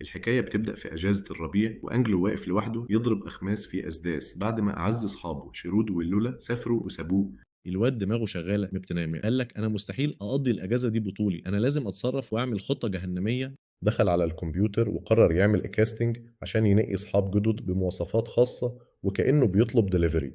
الحكاية بتبدأ في أجازة الربيع، وأنجلو واقف لوحده يضرب أخماس في أسداس بعد ما أعز أصحابه شيرود واللولا سافروا وسابوه. الواد دماغه شغالة ما بتنام، قال لك أنا مستحيل أقضي الأجازة دي بطولي، أنا لازم أتصرف وأعمل خطة جهنمية. دخل على الكمبيوتر وقرر يعمل كاستنج عشان ينقي أصحاب جدد بمواصفات خاصة وكأنه بيطلب دليفري.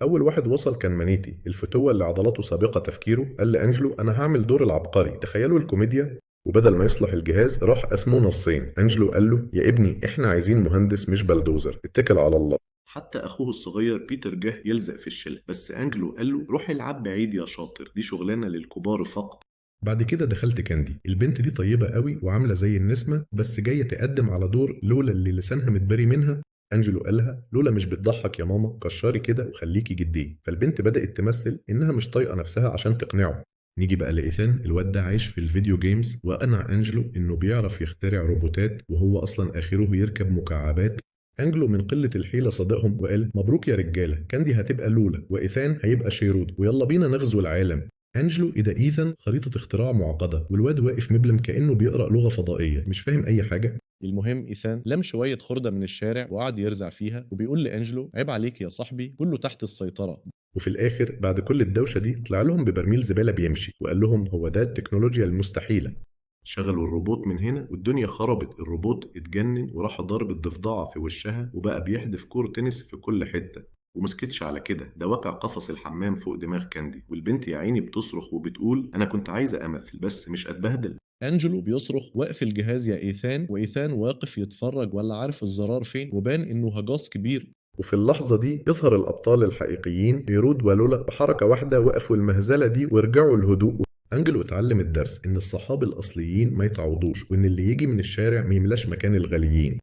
أول واحد وصل كان مانيتي الفتوة اللي عضلاته سابقة تفكيره. قال لأنجلو أنا هعمل دور العبقري، تخيلوا الكوميديا. وبدل ما يصلح الجهاز راح قسمه نصين. أنجلو قال له يا ابني إحنا عايزين مهندس مش بلدوزر، اتكل على الله. حتى أخوه الصغير بيتر جه يلزق في الشلة، بس أنجلو قال له روح العب بعيد يا شاطر، دي شغلانة للكبار فقط. بعد كده دخلت كاندي. البنت دي طيبة قوي وعاملة زي النسمة، بس جاية تقدم على دور لولا اللي لسانها متبري منها. أنجلو قالها لولا مش بتضحك يا ماما، كشري كده وخليكي جدية. فالبنت بدأت تمثل إنها مش طايقة نفسها عشان تقنعه. نيجي بقى لإيثان. الواد ده عايش في الفيديو جيمز، وأقنع أنجلو إنه بيعرف يخترع روبوتات وهو أصلا آخره يركب مكعبات. أنجلو من قلة الحيلة صدقهم وقال مبروك يا رجالة، كاندي هتبقى لولا وإيثان هيبقى شيرود، ويلا بينا نغزو العالم. أنجلو إيه ده إيثان خريطة اختراع معقدة، والواد واقف مبلم كأنه بيقرأ لغة فضائية مش فاهم أي حاجة. المهم إيثان لم شوية خردة من الشارع وقعد يرزع فيها وبيقول لأنجلو عيب عليك يا صاحبي، كله تحت السيطرة. وفي الآخر بعد كل الدوشة دي طلع لهم ببرميل زبالة بيمشي وقال لهم هو ده التكنولوجيا المستحيلة. شغلوا الروبوت من هنا والدنيا خربت. الروبوت اتجنن وراح ضارب الضفدعة في وشها وبقى بيحدف كور تنس في كل حتة. ومسكتش على كده، ده واقع قفص الحمام فوق دماغ كاندي، والبنت يا عيني بتصرخ وبتقول أنا كنت عايزة أمثل بس مش أتبهدل. أنجلو بيصرخ واقف الجهاز يا إيثان، وإيثان واقف يتفرج ولا عارف الزرار فين، وبان إنه هجاص كبير. وفي اللحظة دي يظهر الأبطال الحقيقيين هيرود ولولا بحركة واحدة وقفوا المهزلة دي ورجعوا الهدوء. أنجلو اتعلم الدرس إن الصحاب الأصليين ما يتعوضوش، وإن اللي يجي من الشارع ما يملاش مكان الغاليين.